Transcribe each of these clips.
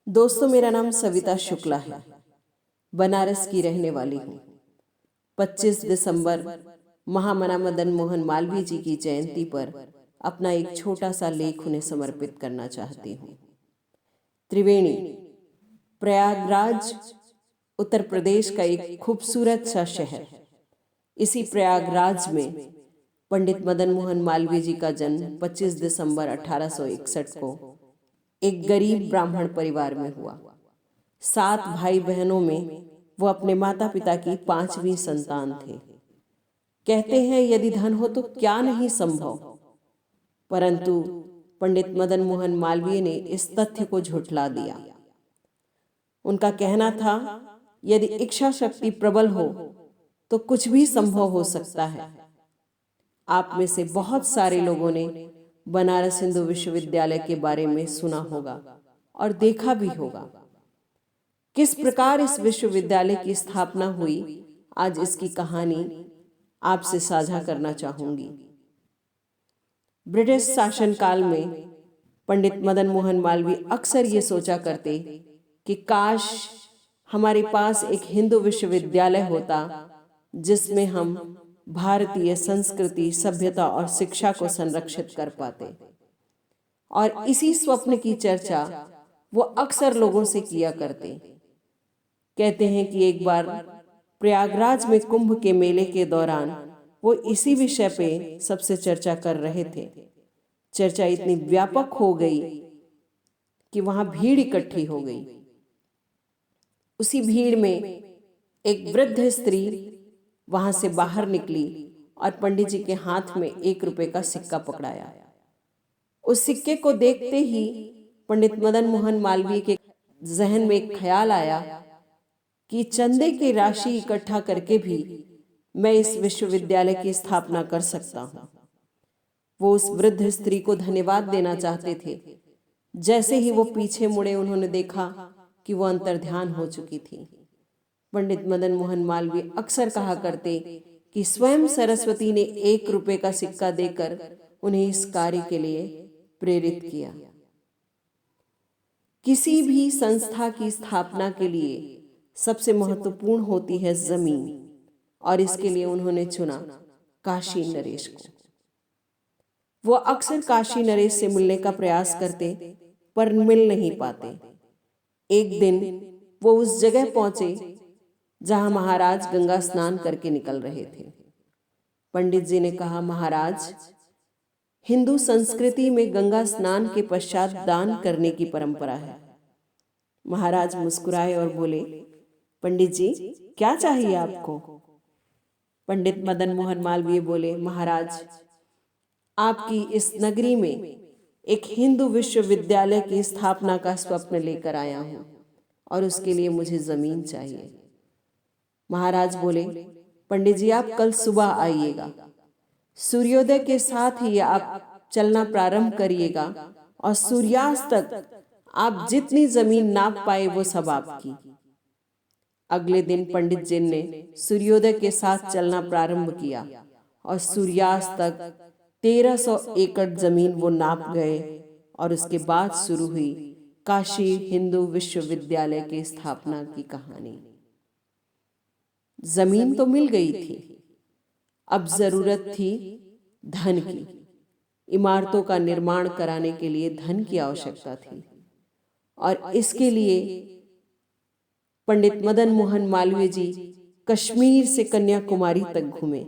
दोस्तों, मेरा नाम सविता शुक्ला है। बनारस की रहने वाली हूँ। 25 दिसंबर महामना मदन मोहन मालवीय जी की जयंती पर अपना एक छोटा सा लेख उन्हें समर्पित करना चाहती हूँ। त्रिवेणी, प्रयागराज उत्तर प्रदेश का एक खूबसूरत सा शहर। इसी प्रयागराज में पंडित मदन मोहन मालवीय जी का जन्म 25 दिसंबर 1861 को एक गरीब ब्राह्मण परिवार में हुआ। 7 भाई बहनों में वो अपने माता पिता की 5वीं संतान थे। कहते हैं यदि धन हो तो क्या नहीं संभव, परंतु पंडित मदन मोहन मालवीय ने इस तथ्य को झुठला दिया। उनका कहना था, यदि इच्छा शक्ति प्रबल हो तो कुछ भी संभव हो सकता है। आप में से बहुत सारे लोगों ने बनारस हिंदू विश्वविद्यालय के बारे में सुना होगा और देखा भी होगा। किस प्रकार इस विश्वविद्यालय की स्थापना हुई, आज इसकी कहानी आपसे साझा करना चाहूंगी। ब्रिटिश शासनकाल में पंडित मदन मोहन मालवीय अक्सर ये सोचा करते कि काश हमारे पास एक हिंदू विश्वविद्यालय होता जिसमें हम भारतीय संस्कृति, सभ्यता और शिक्षा को संरक्षित कर पाते। और इसी स्वप्न की चर्चा वो अक्सर लोगों से किया करते। कहते हैं कि एक बार प्रयागराज में कुंभ के मेले के दौरान वो इसी विषय पे सबसे चर्चा कर रहे थे। चर्चा इतनी व्यापक हो गई कि वहां भीड़ इकट्ठी हो गई। उसी भीड़ में एक वृद्ध स्त्री वहां से बाहर निकली और पंडित जी के हाथ में 1 रुपए का सिक्का पकड़ाया। उस सिक्के को देखते ही पंडित मदन मोहन मालवीय के जहन में एक ख्याल आया कि चंदे की राशि इकट्ठा करके भी मैं इस विश्वविद्यालय की स्थापना कर सकता हूँ। वो उस वृद्ध स्त्री को धन्यवाद देना चाहते थे। जैसे ही वो पीछे मुड़े, उन्होंने देखा कि वो अंतर्ध्यान हो चुकी थी। पंडित मदन मोहन मालवीय अक्सर कहा करते कि स्वयं सरस्वती ने 1 रुपए का सिक्का देकर उन्हें इस कार्य के लिए प्रेरित किया। किसी भी संस्था की स्थापना के लिए सबसे महत्वपूर्ण होती है जमीन, और इसके लिए उन्होंने चुना काशी नरेश को। वो अक्सर काशी नरेश से मिलने का प्रयास करते पर मिल नहीं पाते। एक दिन वो उस जगह पहुंचे जहां महाराज गंगा स्नान करके निकल रहे थे। पंडित जी ने कहा, महाराज, हिंदू संस्कृति में गंगा स्नान के पश्चात दान करने की परंपरा है। महाराज मुस्कुराए और बोले, पंडित जी, क्या चाहिए आपको? पंडित मदन मोहन मालवीय बोले, महाराज, आपकी इस नगरी में एक हिंदू विश्वविद्यालय की स्थापना का स्वप्न लेकर आया हूं और उसके लिए मुझे जमीन चाहिए। महाराज बोले, पंडित जी, आप कल सुबह आइएगा। सूर्योदय के साथ ही आप चलना प्रारंभ करिएगा और सूर्यास्त तक आप जितनी जमीन नाप पाए वो सब आपकी। अगले दिन पंडित जी ने सूर्योदय के साथ चलना प्रारंभ किया और सूर्यास्त तक 1300 एकड़ जमीन वो नाप गए। और उसके बाद शुरू हुई काशी हिंदू विश्वविद्यालय की स्थापना की कहानी। जमीन तो मिल गई थी, अब जरूरत थी धन की। इमारतों का निर्माण कराने के लिए धन की आवश्यकता थी और इसके लिए पंडित मदन मोहन मालवीय जी कश्मीर से कन्याकुमारी तक घूमे।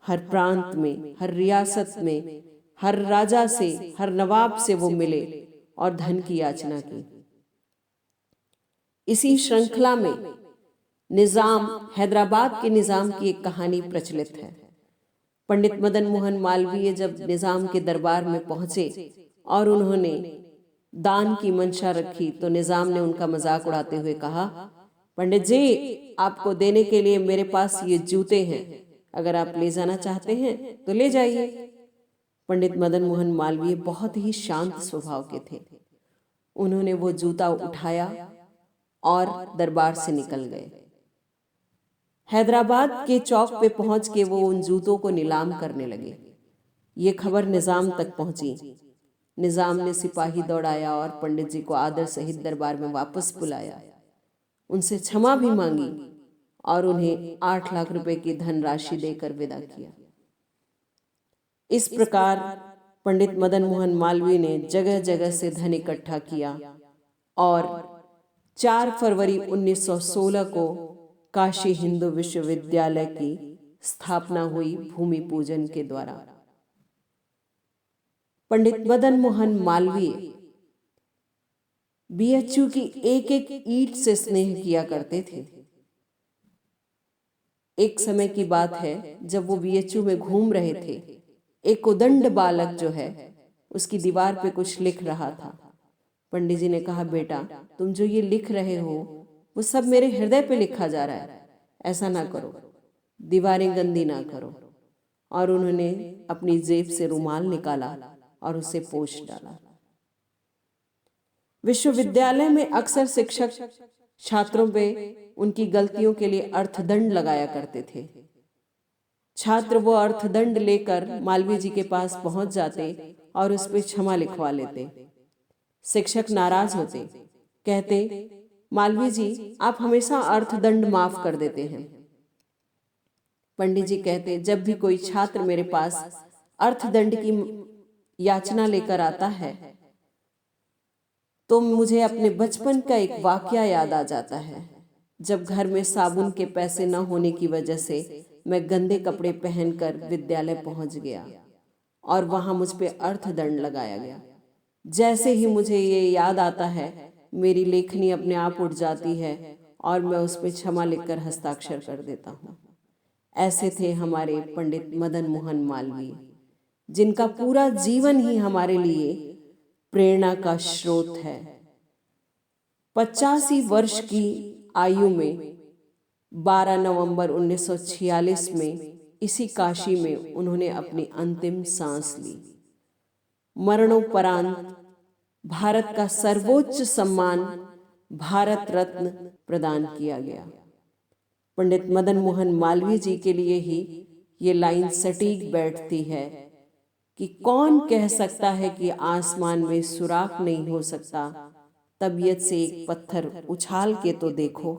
हर प्रांत में, हर रियासत में, हर राजा से, हर नवाब से वो मिले और धन की याचना की। इसी श्रृंखला में निजाम, हैदराबाद के निजाम की एक कहानी प्रचलित है। पंडित मदन मोहन मालवीय जब निजाम के दरबार में पहुंचे और उन्होंने दान की मंशा रखी तो निजाम ने उनका मजाक उड़ाते हुए कहा, पंडित जी, आपको देने के लिए मेरे पास ये जूते हैं, अगर आप ले जाना चाहते हैं तो ले जाइए। पंडित मदन मोहन मालवीय बहुत ही शांत स्वभाव के थे। उन्होंने वो जूता उठाया और दरबार से निकल गए। हैदराबाद के चौक पे पहुंच के वो उन जूतों को नीलाम करने लगे। ये खबर निजाम तक पहुंची। निजाम ने सिपाही दौड़ाया और पंडित जी को आदर सहित दरबार में वापस बुलाया, उनसे क्षमा भी मांगी और उन्हें 8 लाख रुपए की धनराशि देकर विदा किया। इस प्रकार पंडित मदन मोहन मालवीय ने जगह जगह से धन इकट्ठा किया और 4 फरवरी 1916 को काशी हिंदू विश्वविद्यालय की स्थापना हुई भूमि पूजन के द्वारा। पंडित मदन मोहन मालवीय बीएचयू की एक एक ईंट से स्नेह किया करते थे। एक समय की बात है जब वो बीएचयू में घूम रहे थे, एक उदंड बालक जो है उसकी दीवार पे कुछ लिख रहा था। पंडित जी ने कहा, बेटा तुम जो ये लिख रहे हो वो सब मेरे हृदय पे लिखा जा रहा है, ऐसा ना करो, दीवारें गंदी ना करो। और उन्होंने अपनी जेब से रुमाल निकाला और उसे पोंछ डाला। विश्वविद्यालय में अक्सर शिक्षक छात्रों पे उनकी गलतियों के लिए अर्थदंड लगाया करते थे। छात्र वो अर्थदंड लेकर मालवीय जी के पास पहुंच जाते और उस पे क्षमा लिखवा लेते। शिक्षक नाराज होते, कहते, मालवीय जी आप हमेशा अर्थदंड माफ कर देते हैं। पंडित जी कहते, जब भी कोई छात्र मेरे पास अर्थदंड की याचना लेकर आता है तो मुझे अपने बचपन का एक वाकया याद आ जाता है, जब घर में साबुन के पैसे न होने की वजह से मैं गंदे कपड़े पहनकर विद्यालय पहुंच गया और वहां मुझ पे अर्थदंड लगाया गया। जैसे ही मुझे ये याद आता है मेरी लेखनी अपने आप उठ जाती है और मैं उस पे क्षमा लिखकर हस्ताक्षर कर देता हूँ। ऐसे थे हमारे पंडित मदन मोहन मालवीय, जिनका पूरा जीवन ही हमारे लिए प्रेरणा का स्रोत है। 85 वर्ष की आयु में 12 नवंबर 1946 में इसी काशी में उन्होंने अपनी अंतिम सांस ली। मरणोपरांत भारत का सर्वोच्च सम्मान भारत रत्न प्रदान किया गया। पंडित मदन मोहन मालवीय जी के लिए ही ये लाइन सटीक बैठती है कि कौन कह सकता है कि आसमान में सुराख नहीं हो सकता, तबीयत से एक पत्थर उछाल के तो देखो।